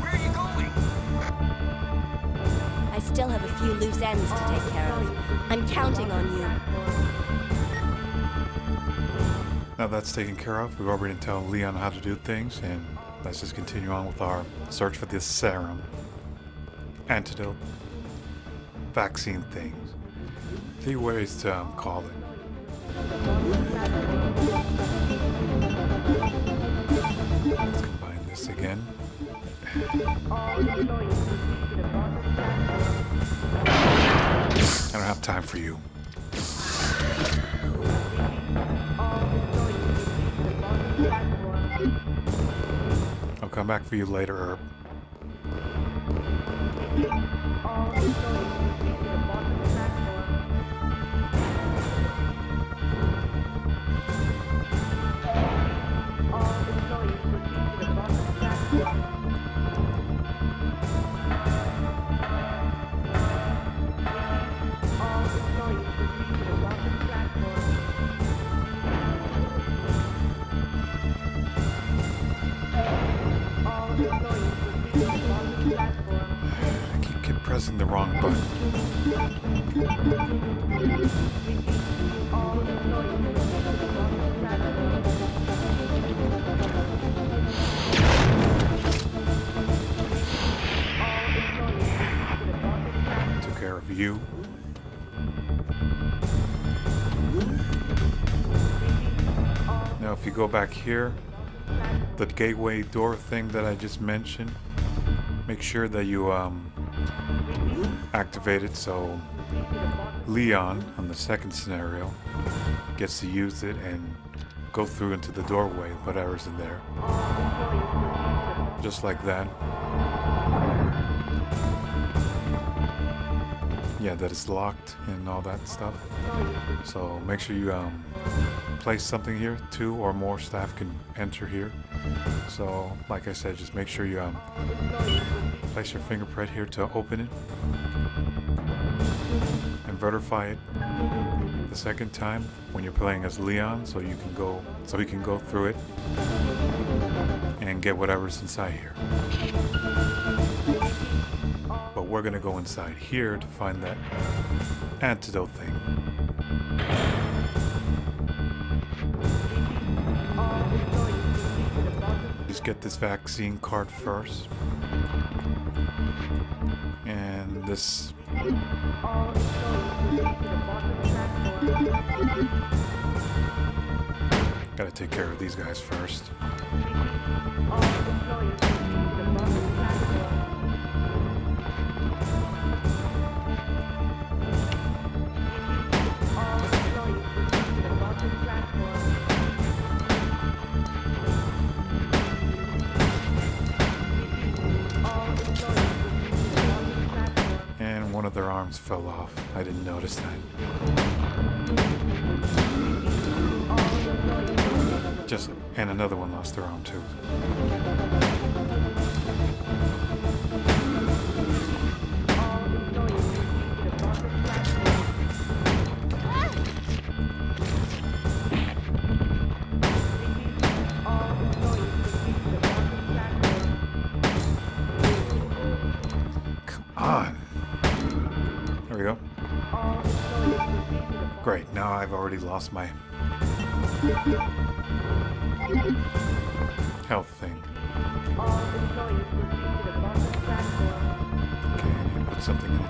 Where are you going? I still have a few loose ends to take care of. I'm counting on you. Now that's taken care of. We've already tell Leon how to do things, and let's just continue on with our search for this serum, antidote, vaccine things. 3 ways to call it. Let's combine this again. I don't have time for you. come back for you later, Herb. All employees proceed to the bottom platform. All employees proceed to the bottom platform. All employees proceed to the bottom platform. All employees proceed to the bottom platform. I keep pressing the wrong button. All employees proceed to the bottom platform. All employees proceed to the bottom platform. Took care of you. Now if you go back here, the gateway door thing that I just mentioned, make sure that you activate it so Leon on the second scenario gets to use it and go through into the doorway, whatever's in there. Just like that. Yeah, that it's locked and all that stuff. So make sure you place something here. 2 or more staff can enter here. So like I said, just make sure you place your fingerprint here to open it and verify it the second time when you're playing as Leon, so he can go through it and get whatever's inside here. But we're gonna go inside here to find that antidote thing. Just get this vaccine card first. And this... Gotta take care of these guys first. And one of their arms fell off. I didn't notice that. And another one lost their arm too. Come on. There we go. Great, now I've already lost my health thing. Okay, I need to put something in it.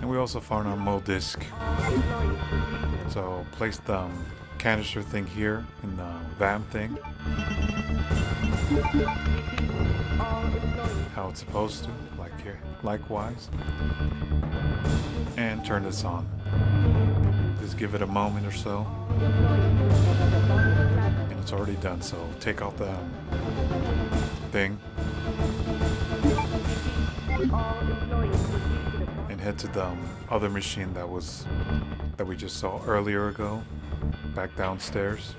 And we also found our mold disc. So place the canister thing here in the van thing. How it's supposed to, like here, likewise. And turn this on. Just give it a moment or so. And it's already done, so take out the thing. And head to the other machine that we just saw earlier ago. Back downstairs.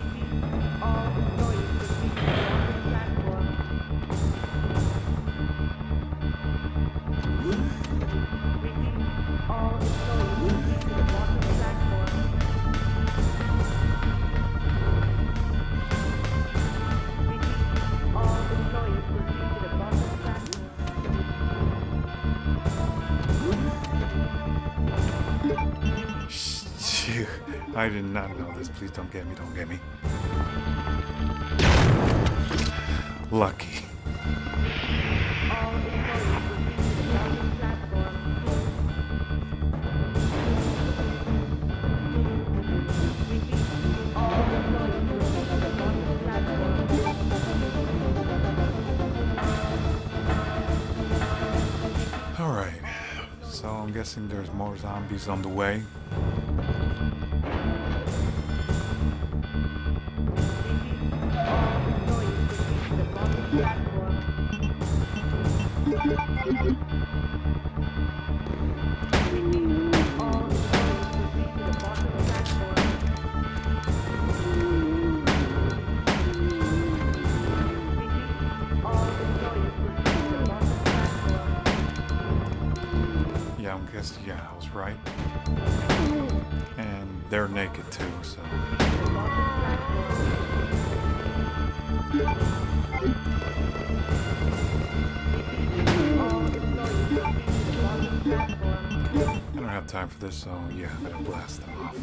I did not know this. Please don't get me, don't get me. Lucky. Alright, so I'm guessing there's more zombies on the way. Yeah, I'm guessing, yeah, I was right. And they're naked too, so. I don't have time for this, so yeah, I'm gonna blast them off.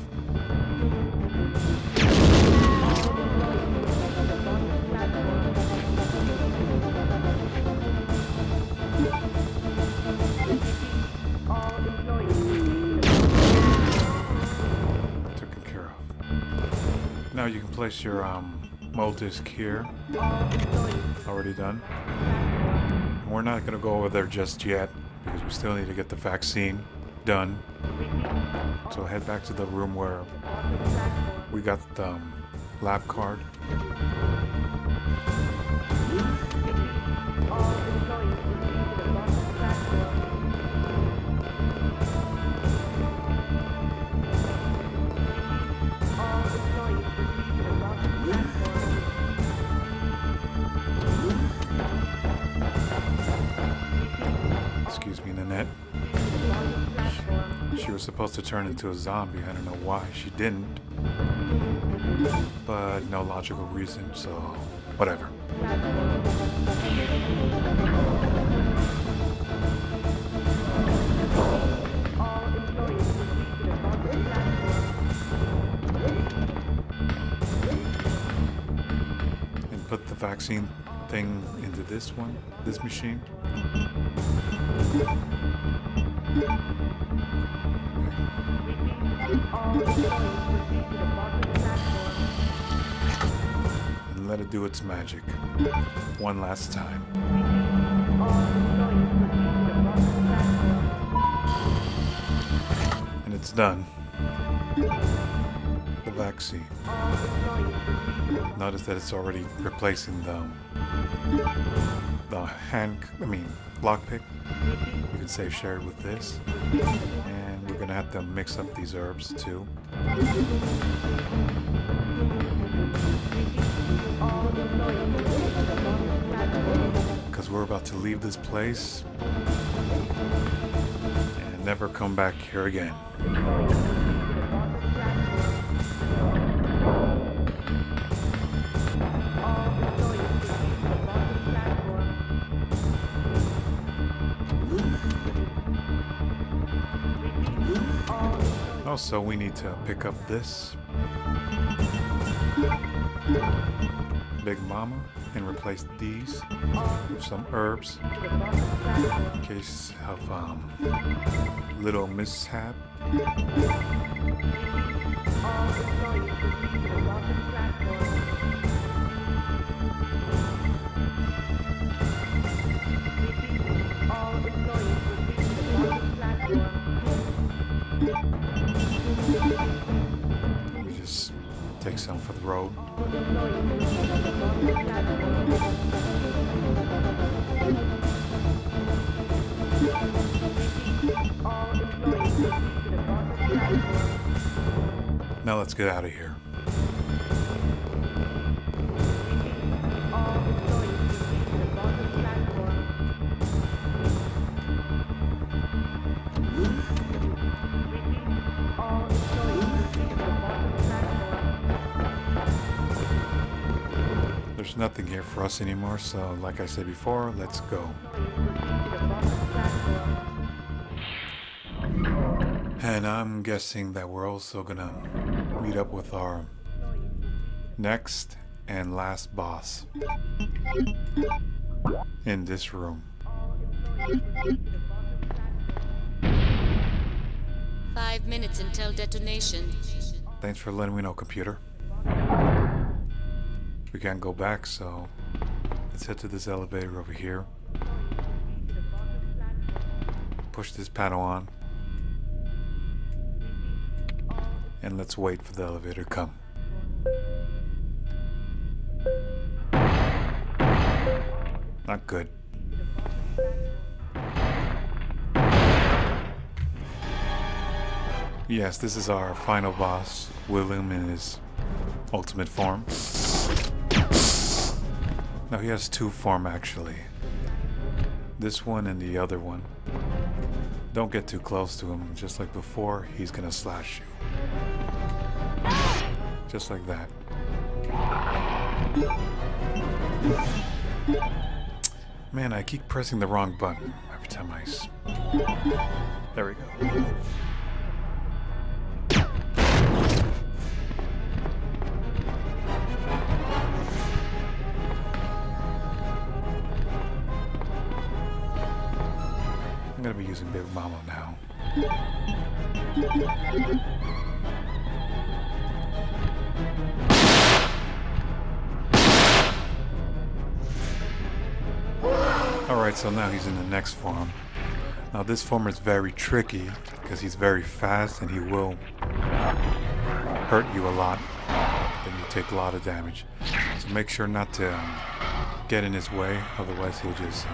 Taken care of. Now you can place your mold disc here. Already done. And we're not gonna go over there just yet because we still need to get the vaccine done. So head back to the room where we got the lab card. Excuse me, Nanette. She was supposed to turn into a zombie. I don't know why she didn't. But no logical reason, so whatever. And put the vaccine thing into this one, this machine. And let it do its magic one last time. And it's done. The vaccine. Notice that it's already replacing the lockpick. You can save shared with this. And we're gonna have to mix up these herbs too. Because we're about to leave this place and never come back here again. Also, we need to pick up this Big Mama and replace these with some herbs in case of little mishap. We just take some for the road. Now let's get out of here. There's nothing here for us anymore, so like I said before, let's go. And I'm guessing that we're also gonna meet up with our next and last boss in this room. 5 minutes until detonation. Thanks for letting me know, computer. We can't go back, so let's head to this elevator over here. Push this panel on. And let's wait for the elevator to come. Not good. Yes, this is our final boss, William in his ultimate form. Now he has two form actually. This one and the other one. Don't get too close to him. Just like before, he's gonna slash you. Just like that. Man, I keep pressing the wrong button every time There we go. I'm gonna be using Big Mama now. Alright, so now he's in the next form. Now this form is very tricky because he's very fast and he will hurt you a lot. Then you take a lot of damage. So make sure not to get in his way, otherwise he'll just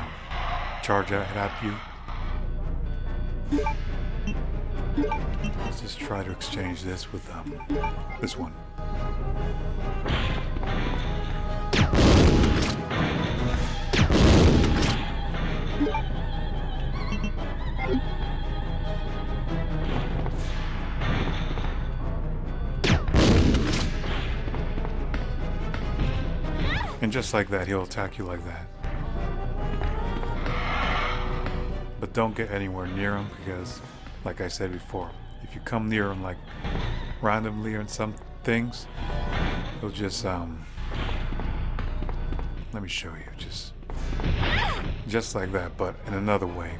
charge at you. Let's just try to exchange this with this one. And just like that, he'll attack you like that. But don't get anywhere near him because, like I said before, if you come near him like randomly or in some things, he'll just let me show you, just like that, but in another way.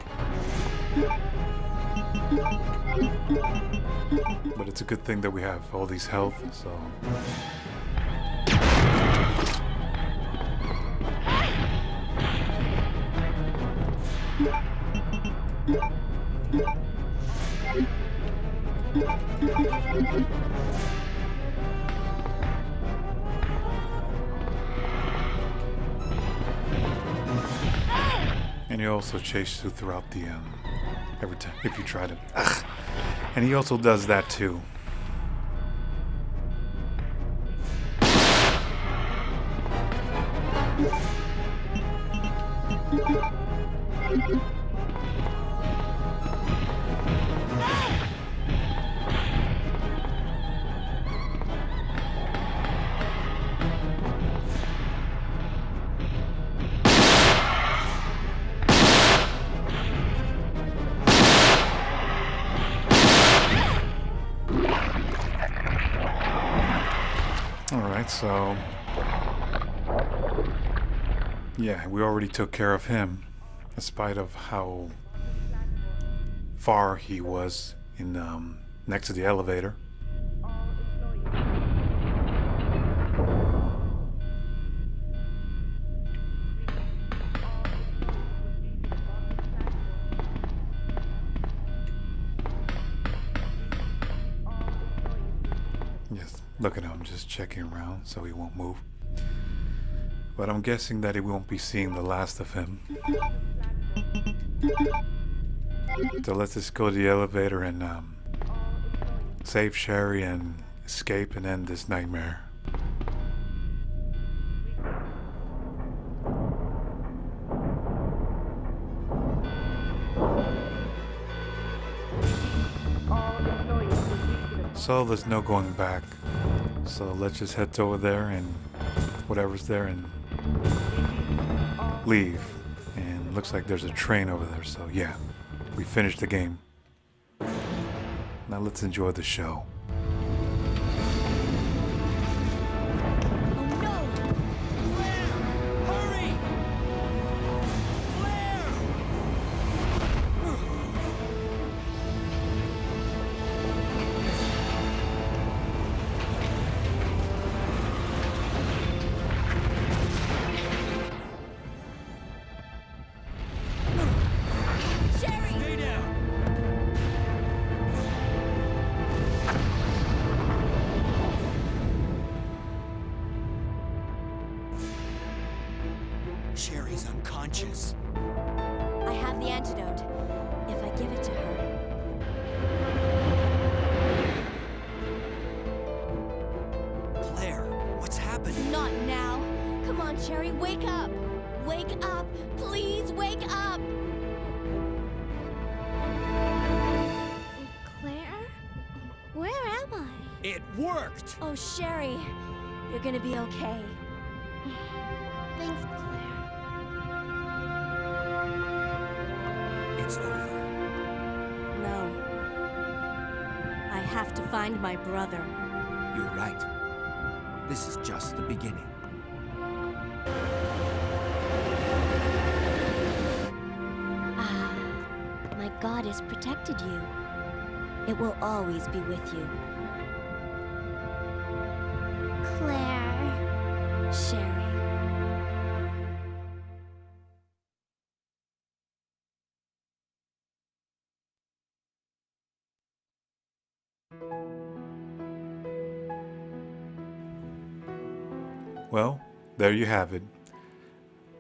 But it's a good thing that we have all these health, so and he also chases you throughout the every time if you try to. And he also does that too. Alright, so yeah, we already took care of him, in spite of how far he was in next to the elevator. Yes, look at him, just checking around so he won't move. But I'm guessing that he won't be seeing the last of him. So let's just go to the elevator and save Sherry and escape and end this nightmare. So there's no going back. So let's just head over there and whatever's there and leave. And looks like there's a train over there, so yeah, we finished the game. Now let's enjoy the show. Sherry, wake up! Wake up! Please wake up! Claire? Where am I? It worked! Oh, Sherry, you're gonna be okay. Thanks, Claire. It's over. No. I have to find my brother. You're right. This is just the beginning. Ah, my God has protected you. It will always be with you. Claire. Sherry. Well, there you have it.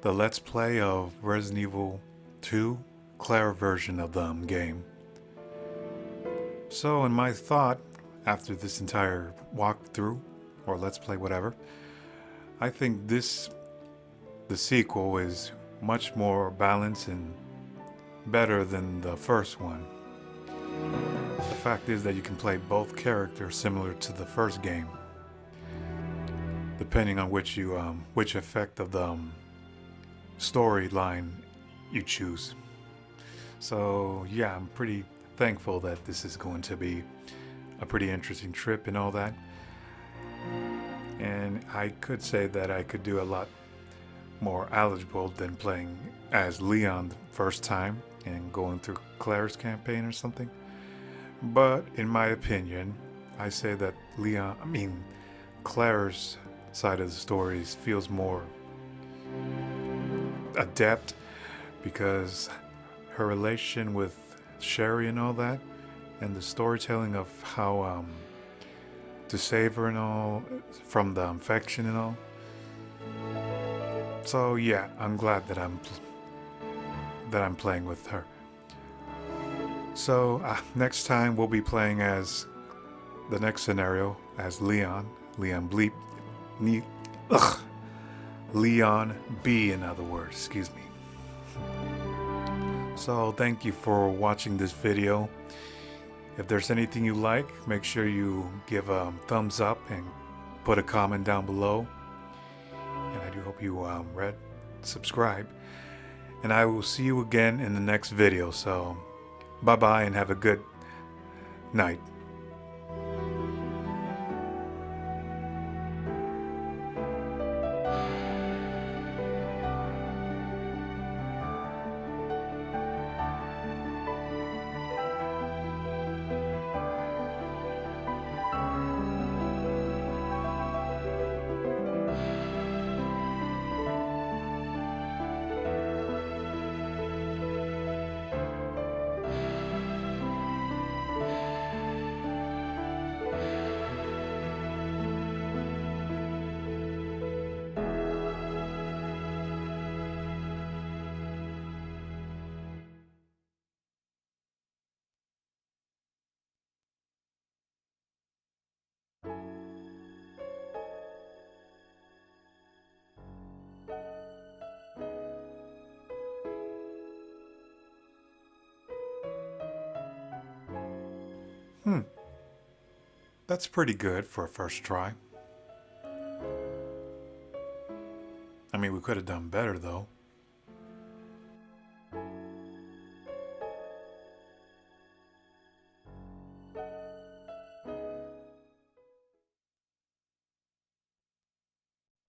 The Let's Play of Resident Evil 2 Claire version of the game. So, in my thought, after this entire walkthrough, or Let's Play, whatever, I think the sequel is much more balanced and better than the first one. The fact is that you can play both characters similar to the first game, depending on which effect of the storyline you choose. So yeah, I'm pretty thankful that this is going to be a pretty interesting trip and all that. And I could say that I could do a lot more eligible than playing as Leon the first time and going through Claire's campaign or something. But in my opinion, I say that Claire's side of the stories feels more adept because her relation with Sherry and all that, and the storytelling of how to save her and all from the infection and all. So yeah, I'm glad that I'm playing with her. So next time we'll be playing as the next scenario as Leon B, in other words, excuse me. So thank you for watching this video. If there's anything you like, make sure you give a thumbs up and put a comment down below. And I do hope you subscribe. And I will see you again in the next video. So bye bye and have a good night. That's pretty good for a first try. I mean, we could have done better though.